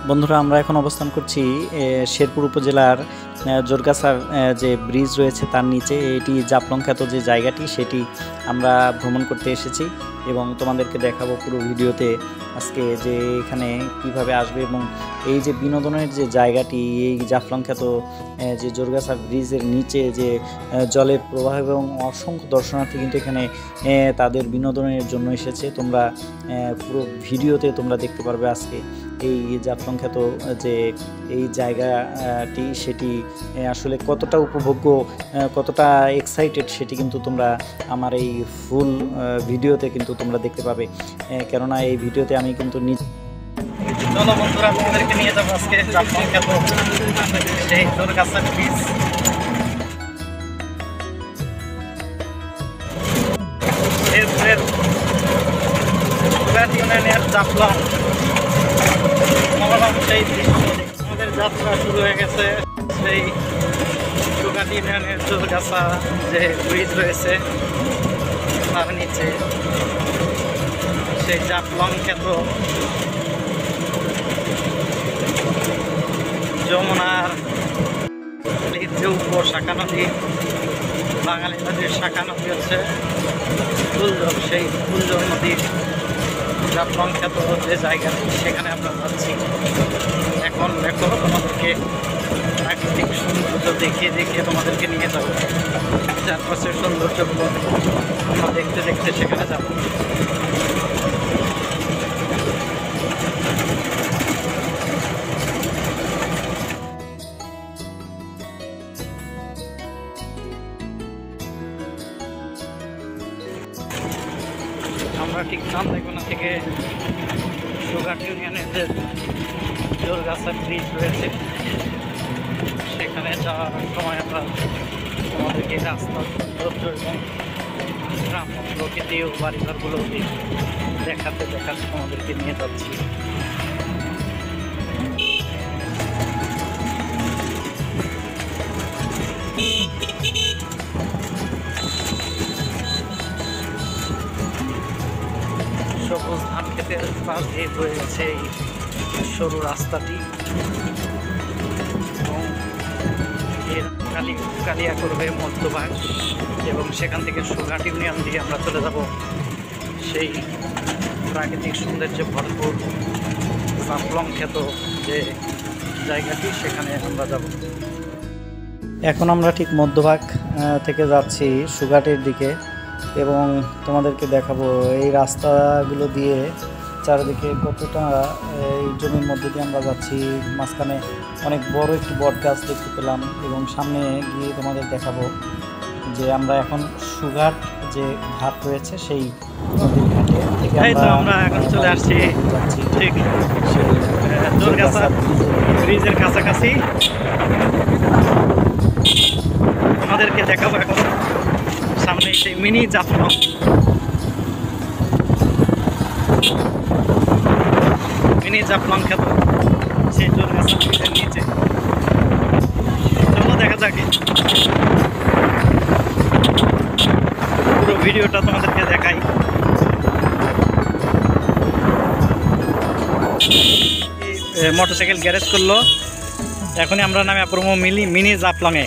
বন্ধুরা, আমরা এখন অবস্থান করছি শেরপুর উপজেলার জোরগাছার যে ব্রিজ রয়েছে তার নিচে। এটি জাফলং খ্যাত যে জায়গাটি সেটি আমরা ভ্রমণ করতে এসেছি এবং তোমাদেরকে দেখাবো পুরো ভিডিওতে আজকে যে এখানে কিভাবে আসবে এবং এই যে বিনোদনের যে জায়গাটি, এই জাফলং খ্যাত যে জোরগাছার ব্রিজের নিচে যে জলের প্রবাহ এবং অসংখ্য দর্শনার্থী কিন্তু এখানে তাদের বিনোদনের জন্য এসেছে। তোমরা পুরো ভিডিওতে তোমরা দেখতে পারবে আজকে এই জাফলং খ্যাত যে এই জায়গাটি সেটি আসলে কতটা উপভোগ্য, কতটা এক্সাইটেড সেটি কিন্তু তোমরা আমার এই ফুল ভিডিওতে কিন্তু তোমরা দেখতে পাবে, কেননা এই ভিডিওতে আমি কিন্তু চলো বন্ধুরা, তোমাদেরকে নিয়ে যাবো আজকে জাফলং খ্যাত সেই জোরগাছার ব্রিজ। এরপরের জাফলং সেই আমাদের যাত্রা শুরু হয়ে গেছে। সেই সুগাট ইউনিয়নের জোরগাছা যে ব্রিজ রয়েছে তার নিচে সেই জাফলং খ্যাত যমুনার যে উপশাখা নদী, বাঙালি নদীর শাখা নদী হচ্ছে ফুলজর। সেই ফুলজর নদীর জাফলং খ্যাত যে জায়গাটি সেখানে আমরা যাচ্ছি। এখন দেখো, তোমাদেরকে প্রাকৃতিক সৌন্দর্য দেখিয়ে দেখিয়ে তোমাদেরকে নিয়ে যাবো। চারপাশের সৌন্দর্যগুলো আমরা দেখতে দেখতে সেখানে যাব। আমরা ঠিক চান্দাইকোনা থেকে সুগাট ইউনিয়নের যে জোরগাছার ব্রিজ রয়েছে সেখানে যাওয়ার সময় আমরা আমাদেরকে রাস্তার সৌন্দর্য এবং গ্রাম্য প্রকৃতি ও বাড়িঘরগুলো দেখাতে দেখাতে আমাদেরকে নিয়ে যাচ্ছি। সবুজ ধান ক্ষেতের পাশ দিয়ে বয়ে গেছে এই সরু রাস্তাটি এবং এর কালিয়াকৈর হয়ে মধ্যভাগ এবং সেখান থেকে সুগাট ইউনিয়ন দিয়ে আমরা চলে যাব সেই প্রাকৃতিক সৌন্দর্যে ভরপুর জাফলং খ্যাত যে জায়গাটি সেখানে আমরা যাব। এখন আমরা ঠিক মধ্যভাগ থেকে যাচ্ছি সুগাটের দিকে এবং তোমাদেরকে দেখাবো এই রাস্তাগুলো দিয়ে চারিদিকে কতটা এই জমির মধ্যে দিয়ে আমরা যাচ্ছি। মাঝখানে অনেক বড় একটি বট গাছ দেখতে পেলাম এবং সামনে গিয়ে তোমাদের দেখাবো যে আমরা এখন সুগাট যে ঘাট রয়েছে সেই নদীর ঘাটে থেকে আমরা এখন চলে আসছি ঠিক জোরগাছা ব্রিজের কাছাকাছি। আমাদেরকে দেখাবো এখন সামনে সেই মিনি জাফলং। মিনি জাফলং খ্যাত সেই জোরগাছা ব্রিজের নিচে। চলো দেখা যাক, পুরো ভিডিওটা তোমাদেরকে দেখাই। মোটরসাইকেল গ্যারেজ করলো, এখনই আমরা নামে পড়বো মিনি জাফলংয়ে।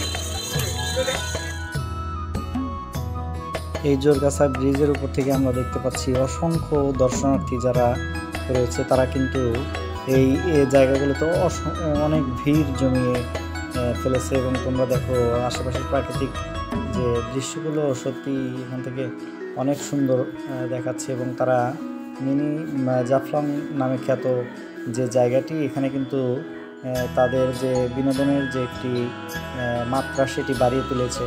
এই জোরগাছা ব্রিজের উপর থেকে আমরা দেখতে পাচ্ছি অসংখ্য দর্শনার্থী যারা রয়েছে তারা কিন্তু এই জায়গাগুলোতে অনেক ভিড় জমিয়ে ফেলেছে এবং তোমরা দেখো আশেপাশের প্রাকৃতিক যে দৃশ্যগুলো সত্যি এখান থেকে অনেক সুন্দর দেখাচ্ছে এবং তারা মিনি জাফলং নামে খ্যাত যে জায়গাটি এখানে কিন্তু তাদের যে বিনোদনের যে একটি মাত্রা সেটি বাড়িয়ে তুলেছে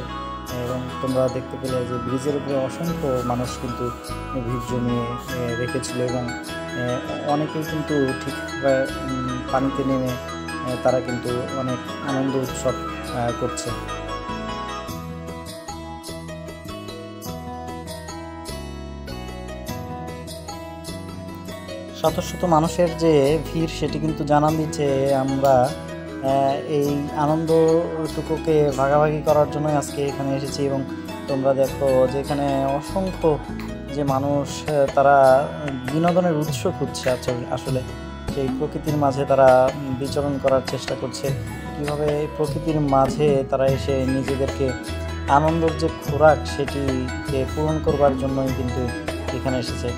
এবং তোমরা দেখতে পেলে যে ব্রিজের উপরে অসংখ্য মানুষ কিন্তু ভিড় জমিয়ে রেখেছিল এবং অনেকেই কিন্তু ঠিক পানিতে নেমে তারা কিন্তু অনেক আনন্দ উৎসব করছে। শত শত মানুষের যে ভিড় সেটি কিন্তু জানান দিচ্ছে আমরা এই আনন্দটুকুকে ভাগাভাগি করার জন্য আজকে এখানে এসেছি এবং তোমরা দেখো যে এখানে অসংখ্য যে মানুষ তারা বিনোদনের উৎস খুঁজছে আসলে এই প্রকৃতির মাঝে তারা বিচরণ করার চেষ্টা করছে, কীভাবে এই প্রকৃতির মাঝে তারা এসে নিজেদেরকে আনন্দের যে খোরাক সেটিকে পূরণ করবার জন্যই কিন্তু এখানে এসেছে।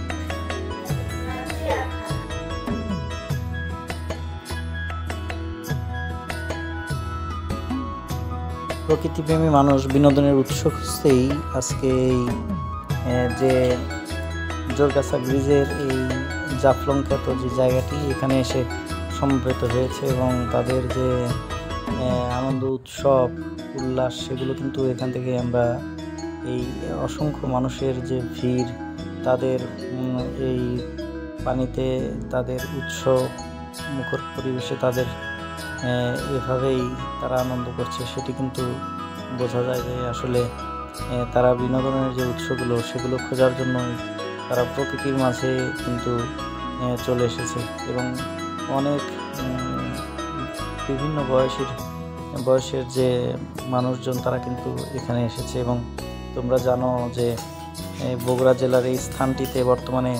প্রকৃতিপ্রেমী মানুষ বিনোদনের উৎস খুঁজতেই আজকে এই যে জোরগাছা ব্রিজের এই জাফলং খ্যাত যে জায়গাটি এখানে এসে সমবেত হয়েছে এবং তাদের যে আনন্দ উৎসব উল্লাস সেগুলো কিন্তু এখান থেকে আমরা এই অসংখ্য মানুষের যে ভিড়, তাদের এই পানিতে তাদের উৎসব মুখর পরিবেশে তাদের এভাবেই তারা আনন্দ করছে, সেটি কিন্তু বোঝা যায় যে আসলে তারা বিনোদনের যে উৎসগুলো সেগুলো খোঁজার জন্য তারা প্রকৃতির মাঝে কিন্তু চলে এসেছে এবং অনেক বিভিন্ন বয়সের যে মানুষজন তারা কিন্তু এখানে এসেছে। এবং তোমরা জানো যে বগুড়া জেলার এই স্থানটিতে বর্তমানে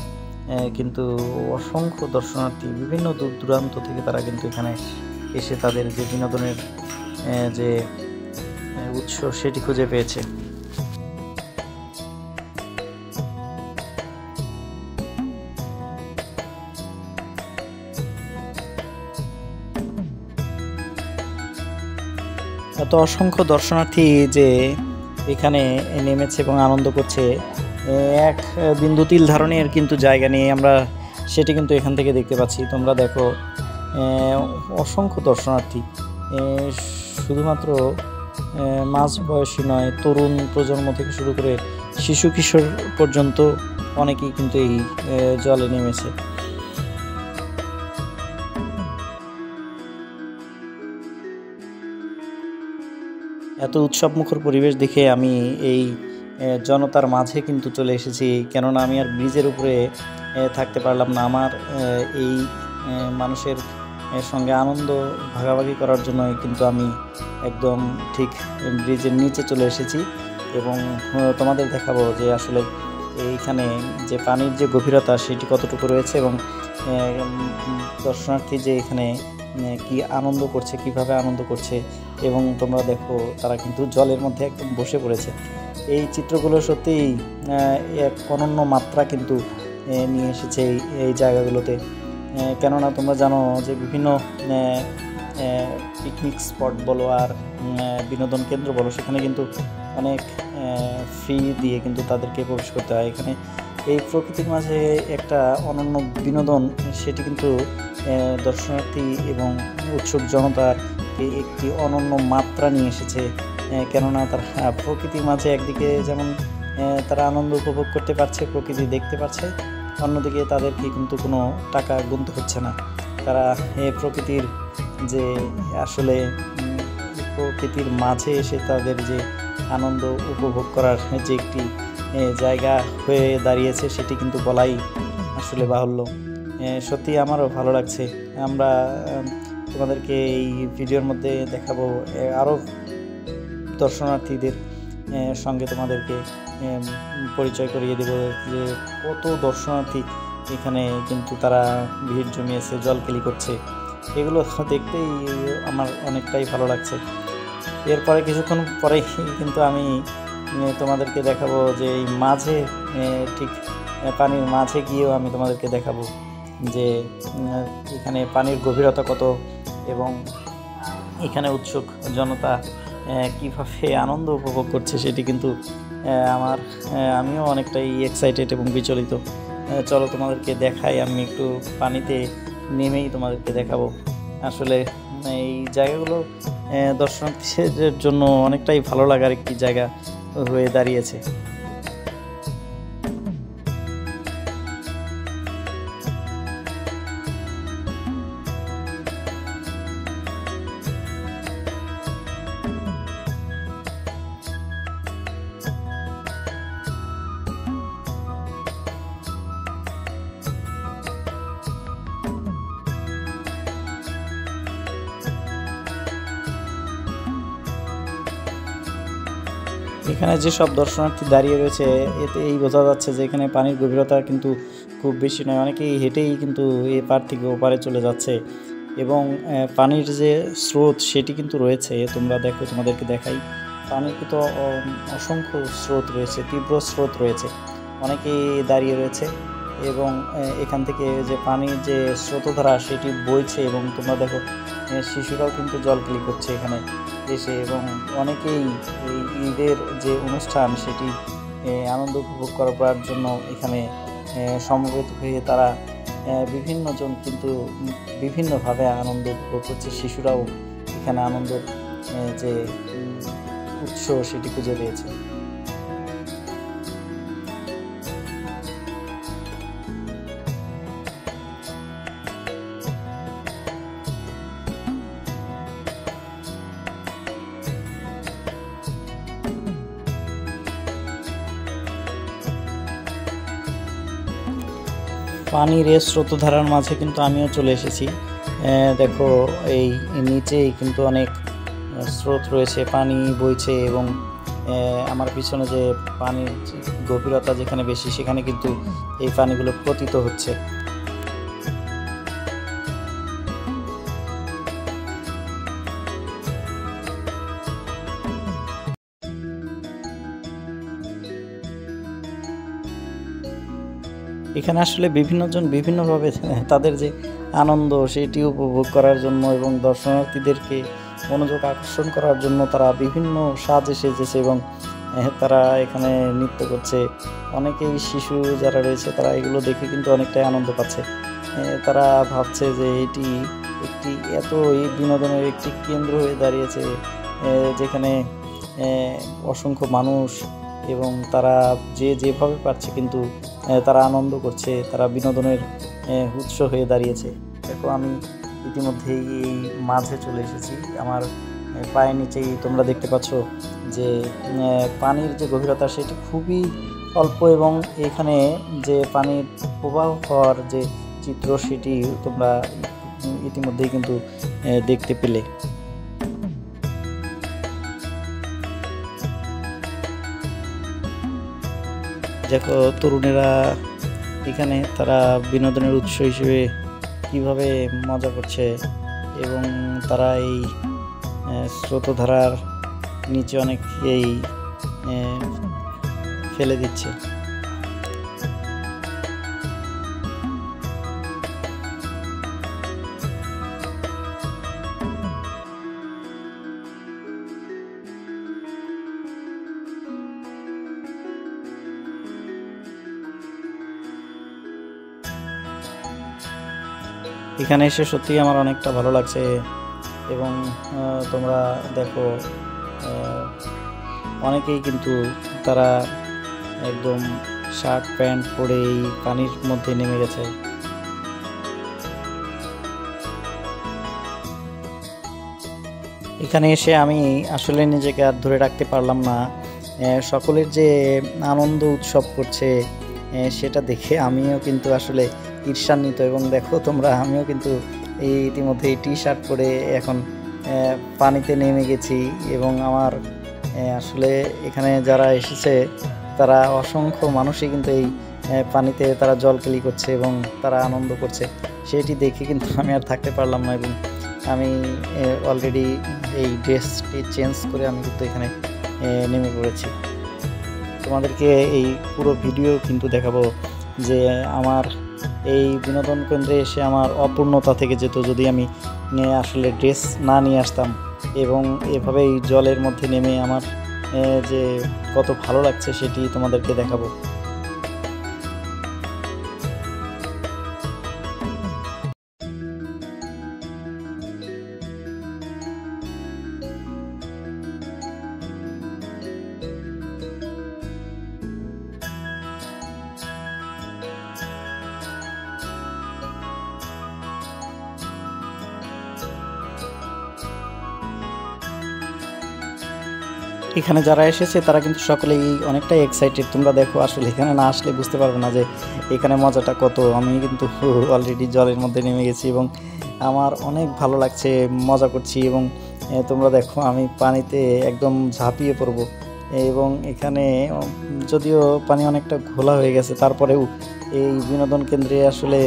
কিন্তু অসংখ্য দর্শনার্থী বিভিন্ন দূর দূরান্ত থেকে তারা কিন্তু এখানে এসে তাদের যে বিনোদনের যে উৎস সেটি খুঁজে পেয়েছে। এত অসংখ্য দর্শনার্থী যে এখানে নেমেছে এবং আনন্দ করছে, এক বিন্দু তিল ধারণের কিন্তু জায়গা নিয়ে আমরা সেটি কিন্তু এখান থেকে দেখতে পাচ্ছি। তোমরা দেখো অসংখ্য দর্শনার্থী, শুধুমাত্র মাঝ বয়সী নয়, তরুণ প্রজন্ম থেকে শুরু করে শিশু কিশোর পর্যন্ত অনেকেই কিন্তু এই জলে নেমেছে। এত উৎসবমুখর পরিবেশ দেখে আমি এই জনতার মাঝে কিন্তু চলে এসেছি, কেননা আমি আর ব্রিজের উপরে থাকতে পারলাম না। আমার এই মানুষের সঙ্গে আনন্দ ভাগাভাগি করার জন্যই কিন্তু আমি একদম ঠিক ব্রিজের নিচে চলে এসেছি এবং তোমাদের দেখাবো যে আসলে এইখানে যে পানির যে গভীরতা সেটি কতটুকু রয়েছে এবং দর্শনার্থী যে এখানে কি আনন্দ করছে, কিভাবে আনন্দ করছে। এবং তোমরা দেখো তারা কিন্তু জলের মধ্যে একদম বসে পড়েছে। এই চিত্রগুলো সত্যিই এক অনন্য মাত্রা কিন্তু নিয়ে এসেছে এই জায়গাগুলোতে, কেননা তোমরা জানো যে বিভিন্ন পিকনিক স্পট বলো আর বিনোদন কেন্দ্র বলো, সেখানে কিন্তু অনেক ফি দিয়ে কিন্তু তাদেরকে প্রবেশ করতে হয়। এখানে এই প্রকৃতির মাঝে একটা অনন্য বিনোদন সেটি কিন্তু দর্শনার্থী এবং উৎসুক জনতার একটি অনন্য মাত্রা নিয়ে এসেছে, কেননা তারা প্রকৃতির মাঝে একদিকে যেমন তারা আনন্দ উপভোগ করতে পারছে, প্রকৃতি দেখতে পাচ্ছে, অন্যদিকে তাদেরকে কিন্তু কোনো টাকা গুনতে হচ্ছে না। তারা প্রকৃতির যে আসলে প্রকৃতির মাঝে এসে তাদের যে আনন্দ উপভোগ করার যে একটি জায়গা হয়ে দাঁড়িয়েছে সেটি কিন্তু বলাই আসলে বাহুল্য। সত্যি আমারও ভালো লাগছে। আমরা তোমাদেরকে এই ভিডিওর মধ্যে দেখাবো আরও দর্শনার্থীদের সঙ্গে তোমাদেরকে পরিচয় করিয়ে দেব যে কত দর্শনার্থী এখানে কিন্তু তারা ভিড় জমিয়েছে, জলকেলি করছে। এগুলো দেখতেই আমার অনেকটাই ভালো লাগছে। এরপরে কিছুক্ষণ পরেই কিন্তু আমি তোমাদেরকে দেখাবো যে এই মাঝে ঠিক পানির মাঝে গিয়েও আমি তোমাদেরকে দেখাবো যে এখানে পানির গভীরতা কত এবং এখানে উৎসুক জনতা কীভাবে আনন্দ উপভোগ করছে সেটি কিন্তু আমিও অনেকটাই এক্সাইটেড এবং বিচলিত। চলো তোমাদেরকে দেখাই, আমি একটু পানিতে নেমেই তোমাদেরকে দেখাবো। আসলে এই জায়গাগুলো দর্শনার্থীদের জন্য অনেকটাই ভালো লাগার একটি জায়গা হয়ে দাঁড়িয়েছে। এখানে যেসব দর্শনার্থী দাঁড়িয়ে রয়েছে এতে এই বোঝা যাচ্ছে যে এখানে পানির গভীরতা কিন্তু খুব বেশি নয়, অনেকেই হেঁটেই কিন্তু এপার থেকে ওপারে চলে যাচ্ছে এবং পানির যে স্রোত সেটি কিন্তু রয়েছে। তোমরা দেখো, তোমাদেরকে দেখাই, পানির কিন্তু অসংখ্য স্রোত রয়েছে, তীব্র স্রোত রয়েছে, অনেকেই দাঁড়িয়ে রয়েছে এবং এখান থেকে যে পানির যে স্রোতধারা সেটি বইছে এবং তোমরা দেখো শিশুরাও কিন্তু জলকেলি করছে এখানে এসে এবং অনেকেই এই ঈদের যে অনুষ্ঠান সেটি আনন্দ উপভোগ করার জন্য এখানে সমবেত হয়ে তারা বিভিন্ন জন কিন্তু বিভিন্নভাবে আনন্দ উপভোগ করছে। শিশুরাও এখানে আনন্দের যে উৎস সেটি খুঁজে পেয়েছে। পানির এই স্রোতধারার মাঝে কিন্তু আমিও চলে এসেছি। দেখো, এই নিচেই কিন্তু অনেক স্রোত রয়েছে, পানি বইছে এবং আমার পিছনে যে পানির গভীরতা যেখানে বেশি সেখানে কিন্তু এই পানিগুলো পতিত হচ্ছে। এখানে আসলে বিভিন্নজন বিভিন্নভাবে তাদের যে আনন্দ সেটি উপভোগ করার জন্য এবং দর্শনার্থীদেরকে মনোযোগ আকর্ষণ করার জন্য তারা বিভিন্ন সাজে সেজেছে এবং তারা এখানে নৃত্য করছে। অনেকেই শিশু যারা রয়েছে তারা এগুলো দেখে কিন্তু অনেকটাই আনন্দ পাচ্ছে। তারা ভাবছে যে এটি একটি এই বিনোদনের একটি কেন্দ্র হয়ে দাঁড়িয়েছে, যেখানে অসংখ্য মানুষ এবং তারা যেভাবে পারছে কিন্তু তারা আনন্দ করছে, তারা বিনোদনের উৎস হয়ে দাঁড়িয়েছে। দেখো, আমি ইতিমধ্যেই এই মাঝে চলে এসেছি। আমার পায়ের নিচেই তোমরা দেখতে পাচ্ছ যে পানির যে গভীরতা সেটি খুবই অল্প এবং এখানে যে পানির প্রবাহ হওয়ার যে চিত্র সেটি তোমরা ইতিমধ্যেই কিন্তু দেখতে পেলে। দেখো, তরুণেরা এখানে তারা বিনোদনের উৎস হিসেবে কিভাবে মজা করছে এবং তারা এই স্রোতধারার নিচে অনেকেই ফেলে দিচ্ছে। এখানে এসে সত্যিই আমার অনেকটা ভালো লাগছে এবং তোমরা দেখো অনেকেই কিন্তু তারা একদম শার্ট প্যান্ট পরে এই পানির মধ্যে নেমে গেছে। এখানে এসে আমি আসলে নিজেকে আর ধরে রাখতে পারলাম না। সকলের যে আনন্দ উৎসব করছে সেটা দেখে আমিও কিন্তু আসলে ঈর্ষান্বিত এবং দেখো তোমরা, আমিও কিন্তু ইতিমধ্যে টি শার্ট পরে এখন পানিতে নেমে গেছি এবং আমার আসলে এখানে যারা এসেছে তারা অসংখ্য মানুষই কিন্তু এই পানিতে তারা জলকেলি করছে এবং তারা আনন্দ করছে, সেটি দেখে কিন্তু আমি আর থাকতে পারলাম না এবং আমি অলরেডি এই ড্রেসটি চেঞ্জ করে আমি কিন্তু এখানে নেমে পড়েছি। তোমাদেরকে এই পুরো ভিডিও কিন্তু দেখাবো যে আমার এই বিনোদন কেন্দ্রে এসে আমার অপূর্ণতা থেকে যেত যদি আমি আসলে ড্রেস না নিয়ে আসতাম এবং এভাবেই জলের মধ্যে নেমে আমার যে কত ভালো লাগছে সেটি তোমাদেরকে দেখাবো। এখানে যারা এসেছে তারা কিন্তু সকলেই অনেকটাই এক্সাইটেড। তোমরা দেখো, আসলে এখানে না আসলে বুঝতে পারবে না যে এখানে মজাটা কত। আমি কিন্তু অলরেডি জলের মধ্যে নেমে গেছি এবং আমার অনেক ভালো লাগছে, মজা করছি এবং তোমরা দেখো আমি পানিতে একদম ঝাঁপিয়ে পড়ব এবং এখানে যদিও পানি অনেকটা ঘোলা হয়ে গেছে তারপরেও এই বিনোদন কেন্দ্রে আসলে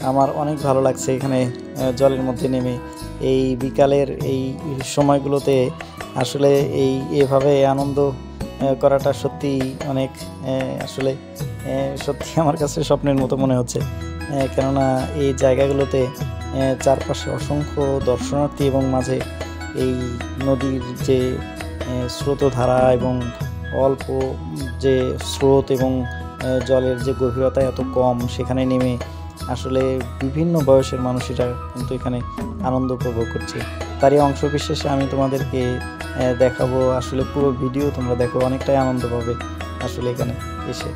আমার অনেক ভালো লাগছে এখানে জলের মধ্যে নেমে। এই বিকালের এই সময়গুলোতে আসলে এভাবে আনন্দ করাটা সত্যি অনেক আসলে সত্যি আমার কাছে স্বপ্নের মতো মনে হচ্ছে। কেননা এই জায়গাগুলোতে চারপাশে অসংখ্য দর্শনার্থী এবং মাঝে এই নদীর যে স্রোতধারা এবং অল্প যে স্রোত এবং জলের যে গভীরতা এত কম, সেখানে নেমে আসলে বিভিন্ন বয়সের মানুষেরা কিন্তু এখানে আনন্দ উপভোগ করছে। তারই অংশ বিশেষে আমি তোমাদেরকে দেখাবো। আসলে পুরো ভিডিও তোমরা দেখো, অনেকটাই আনন্দ পাবে আসলে এখানে এসে।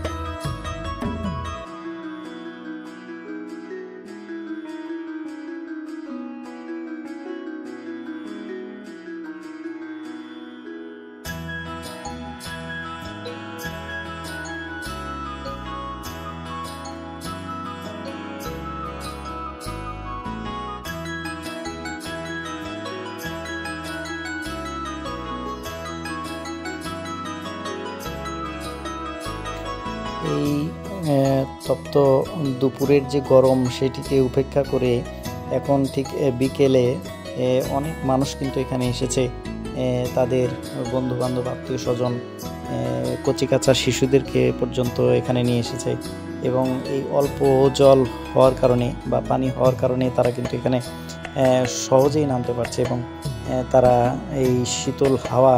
এই তপ্ত দুপুরের যে গরম সেটিকে উপেক্ষা করে এখন ঠিক বিকেলে অনেক মানুষ কিন্তু এখানে এসেছে। তাদের বন্ধুবান্ধব, আত্মীয় স্বজন, কচিকাঁচা শিশুদেরকে পর্যন্ত এখানে নিয়ে এসেছে। এবং এই অল্প জল হওয়ার কারণে বা পানি হওয়ার কারণে তারা কিন্তু এখানে সহজেই নামতে পারছে এবং তারা এই শীতল হাওয়া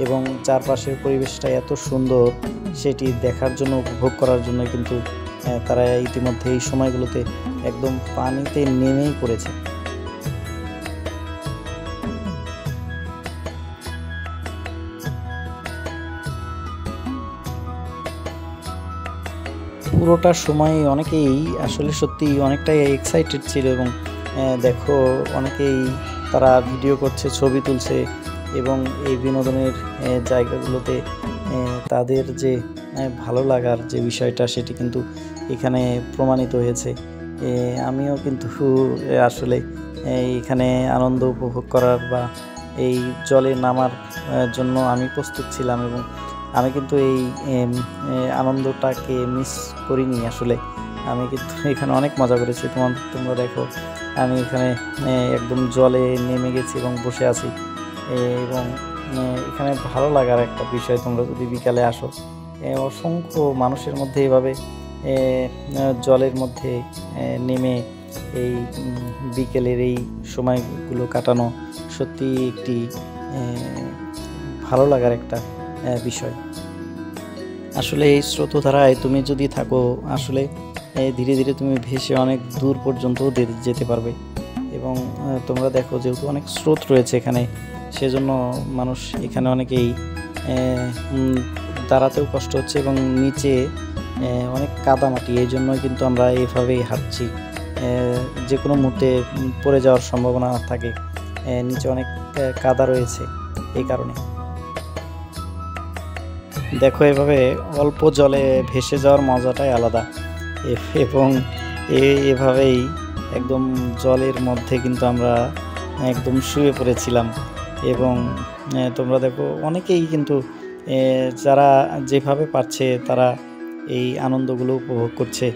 এবং চারপাশের পরিবেশটা এত সুন্দর সেটি দেখার জন্য, উপভোগ করার জন্য কিন্তু তারা ইতিমধ্যে এই সময়গুলোতে একদম পানিতে নেমেই পড়েছে। পুরোটা সময় অনেকেই আসলে সত্যি অনেকটাই এক্সাইটেড ছিল এবং দেখো অনেকেই তারা ভিডিও করছে, ছবি তুলছে এবং এই বিনোদনের জায়গাগুলোতে তাদের যে ভালো লাগার যে বিষয়টা সেটি কিন্তু এখানে প্রমাণিত হয়েছে। আমিও কিন্তু আসলে এখানে আনন্দ উপভোগ করার বা এই জলে নামার জন্য আমি প্রস্তুত ছিলাম এবং আমি কিন্তু এই আনন্দটাকে মিস করিনি। আসলে আমি কিন্তু এখানে অনেক মজা করেছি। তোমরা দেখো আমি এখানে একদম জলে নেমে গেছি এবং বসে আছি এবং এখানে ভালো লাগার একটা বিষয়। তোমরা যদি বিকালে আসো, অসংখ্য মানুষের মধ্যে এভাবে জলের মধ্যে নেমে এই বিকেলের এই সময়গুলো কাটানো সত্যি একটি ভালো লাগার একটা বিষয়। আসলে এই স্রোতধারায় তুমি যদি থাকো, আসলে ধীরে ধীরে তুমি ভেসে অনেক দূর পর্যন্ত যেতে পারবে। এবং তোমরা দেখো যেহেতু অনেক স্রোত রয়েছে এখানে, সেজন্য মানুষ এখানে অনেকেই দাঁড়াতেও কষ্ট হচ্ছে এবং নিচে অনেক কাদামাটি, এই জন্যই কিন্তু আমরা এইভাবেই হাঁটছি। যে কোনো মুহূর্তে পড়ে যাওয়ার সম্ভাবনা থাকে, নিচে অনেক কাদা রয়েছে এই কারণে। দেখো এভাবে অল্প জলে ভেসে যাওয়ার মজাটাই আলাদা এবং এভাবেই একদম জলের মধ্যে কিন্তু আমরা একদম শুয়ে পড়েছিলাম। এবং তোমরা দেখো অনেকেই কিন্তু যারা যেভাবে পারছে তারা এই আনন্দগুলো উপভোগ করছে।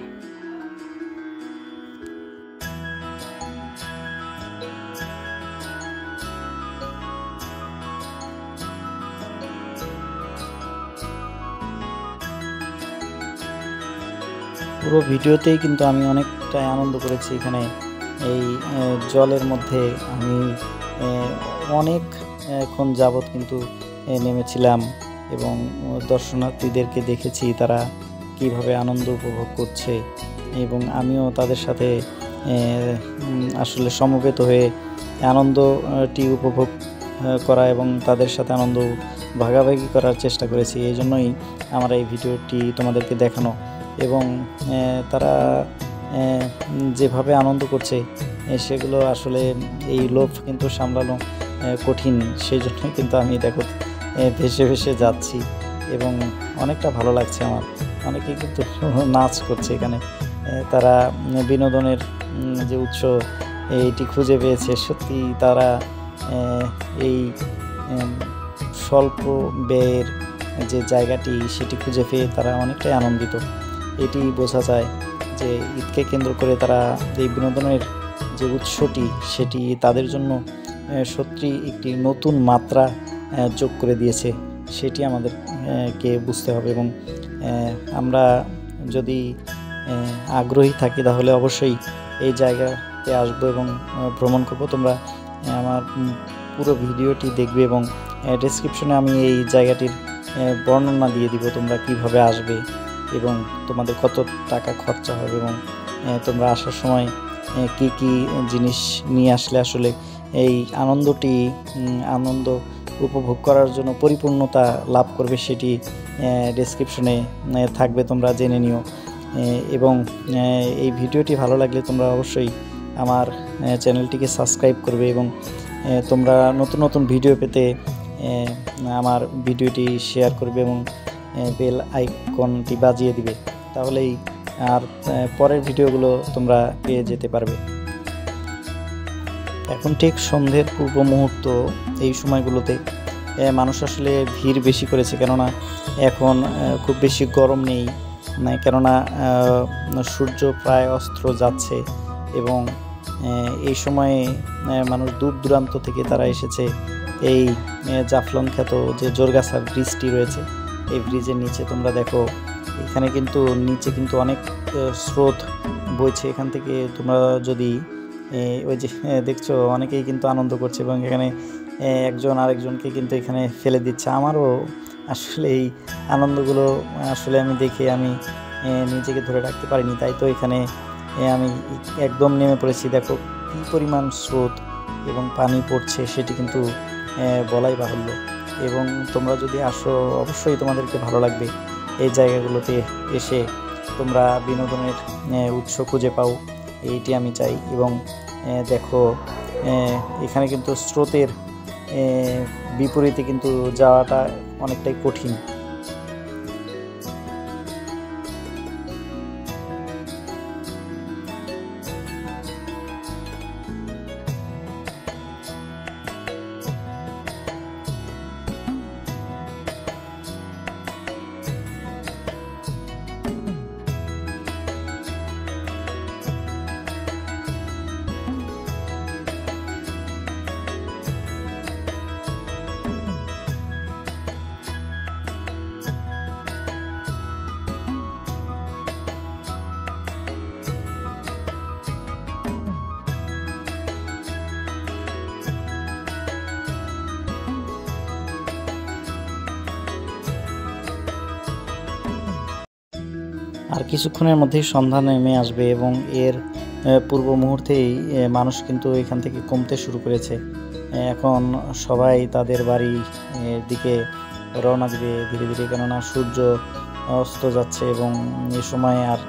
পুরো ভিডিওতেই কিন্তু আমি অনেকটাই আনন্দ করেছি এখানে। এই জলের মধ্যে আমি অনেকক্ষণ যাবৎ কিন্তু নেমেছিলাম এবং দর্শনার্থীদেরকে দেখেছি তারা কিভাবে আনন্দ উপভোগ করছে এবং আমিও তাদের সাথে আসলে সমবেত হয়ে আনন্দটি উপভোগ করা এবং তাদের সাথে আনন্দ ভাগাভাগি করার চেষ্টা করেছি। এই জন্যই আমার এই ভিডিওটি তোমাদেরকে দেখানো। এবং তারা যেভাবে আনন্দ করছে সেগুলো আসলে এই লোভ কিন্তু সামলানো কঠিন। সেই জন্যই কিন্তু আমি দেখো ভেসে ভেসে যাচ্ছি এবং অনেকটা ভালো লাগছে আমার। অনেকে কিন্তু নাচ করছে এখানে, তারা বিনোদনের যে উৎস এইটি খুঁজে পেয়েছে। সত্যি তারা এই স্বল্প ব্যয়ের যে জায়গাটি সেটি খুঁজে পেয়ে তারা অনেকটাই আনন্দিত, এটি বোঝা যায়। যে ঈদকে কেন্দ্র করে তারা এই বিনোদনের যে উৎসটি সেটি তাদের জন্য সত্যি একটি নতুন মাত্রা যোগ করে দিয়েছে, সেটি আমাদেরকে বুঝতে হবে। এবং আমরা যদি আগ্রহী থাকি তাহলে অবশ্যই এই জায়গাতে আসবো এবং ভ্রমণ করব। তোমরা আমার পুরো ভিডিওটি দেখবে এবং ডেসক্রিপশনে আমি এই জায়গাটির বর্ণনা দিয়ে দিব, তোমরা কিভাবে আসবে এবং তোমাদের কত টাকা খরচা হবে এবং তোমরা আসার সময় কি কি জিনিস নিয়ে আসলে আসলে এই আনন্দ উপভোগ করার জন্য পরিপূর্ণতা লাভ করবে, সেটি ডেসক্রিপশনে থাকবে, তোমরা জেনে নিও। এবং এই ভিডিওটি ভালো লাগলে তোমরা অবশ্যই আমার চ্যানেলটিকে সাবস্ক্রাইব করবে এবং তোমরা নতুন নতুন ভিডিও পেতে আমার ভিডিওটি শেয়ার করবে এবং বেল আইকনটি বাজিয়ে দিবে, তাহলেই আর পরের ভিডিওগুলো তোমরা পেয়ে যেতে পারবে। এখন ঠিক সন্ধ্যের পূর্ব মুহূর্ত, এই সময়গুলোতে মানুষ আসলে ভিড় বেশি করেছে, কেননা এখন খুব বেশি গরম নেই, কেননা সূর্য প্রায় অস্ত যাচ্ছে এবং এই সময়ে মানুষ দূর দূরান্ত থেকে তারা এসেছে এই জাফলং খ্যাত যে জোরগাছার ব্রিজটি রয়েছে, এই ব্রিজের নিচে তোমরা দেখো এখানে কিন্তু নিচে কিন্তু অনেক স্রোত বইছে। এখান থেকে তোমরা যদি ওই যে দেখছো অনেকেই কিন্তু আনন্দ করছে এবং এখানে একজন আরেকজনকে কিন্তু এখানে ফেলে দিচ্ছে। আমারও আসলে এই আনন্দগুলো আসলে আমি দেখে আমি নিজেকে ধরে রাখতে পারিনি, তাই তো এখানে আমি একদম নেমে পড়েছি। দেখো কী পরিমাণ স্রোত এবং পানি পড়ছে, সেটি কিন্তু বলাই বাহুল্য। এবং তোমরা যদি আসো অবশ্যই তোমাদেরকে ভালো লাগবে এই জায়গাগুলোতে এসে, তোমরা বিনোদনের উৎস খুঁজে পাও, এইটি আমি চাই। এবং দেখো এখানে কিন্তু স্রোতের বিপরীতে কিন্তু যাওয়াটা অনেকটাই কঠিন। আর কিছুক্ষণের মধ্যেই সন্ধ্যা নেমে আসবে এবং এর পূর্ব মুহূর্তেই মানুষ কিন্তু এখান থেকে কমতে শুরু করেছে। এখন সবাই তাদের বাড়ির দিকে রওনা দিবে ধীরে ধীরে, কেননা সূর্য অস্ত যাচ্ছে এবং এ সময় আর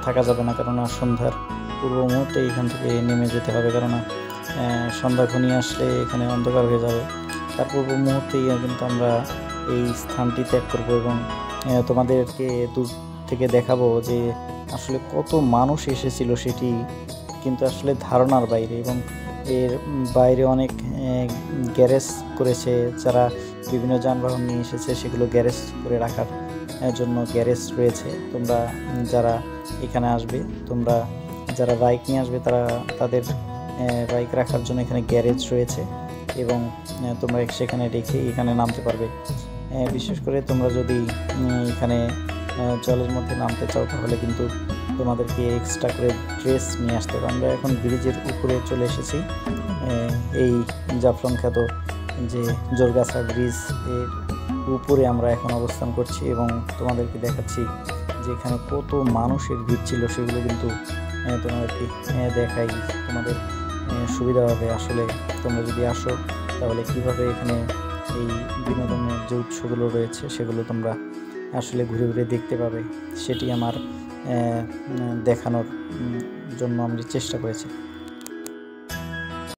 থাকা যাবে না, কেননা সন্ধ্যার পূর্ব মুহূর্তে এখান থেকে নেমে যেতে হবে, কেননা সন্ধ্যা ঘনিয়ে আসলে এখানে অন্ধকার হয়ে যাবে। তার পূর্ব মুহূর্তেই কিন্তু আমরা এই স্থানটি ত্যাগ করবো এবং তোমাদেরকে দূর থেকে দেখাবো যে আসলে কত মানুষ এসেছিল, সেটি কিন্তু আসলে ধারণার বাইরে। এবং এর বাইরে অনেক গ্যারেজ করেছে, যারা বিভিন্ন যানবাহন নিয়ে এসেছে সেগুলো গ্যারেজ করে রাখার জন্য গ্যারেজ রয়েছে। তোমরা যারা এখানে আসবে, তোমরা যারা বাইক নিয়ে আসবে, তারা তাদের বাইক রাখার জন্য এখানে গ্যারেজ রয়েছে এবং তোমরা সেখানে রেখে এখানে নামতে পারবে। বিশেষ করে তোমরা যদি এখানে জলের মধ্যে নামতে চাও তাহলে কিন্তু তোমাদেরকে এক্সট্রা করে ড্রেস নিয়ে আসতে হবে। আমরা এখন ব্রিজের উপরে চলে এসেছি, এই জাফলং খ্যাত যে জোরগাছা ব্রিজ এর উপরে আমরা এখন অবস্থান করছি এবং তোমাদেরকে দেখাচ্ছি যে এখানে কত মানুষের ভিড় ছিল, সেগুলো কিন্তু তোমাদেরকে দেখাই, তোমাদের সুবিধা হবে। আসলে তোমরা যদি আসো তাহলে কিভাবে এখানে এই বিনোদনের যে উৎসগুলো রয়েছে সেগুলো তোমরা আসলে ঘুরে ঘুরে দেখতে পাবে, সেটি আমার দেখানোর জন্য আমি চেষ্টা করেছি।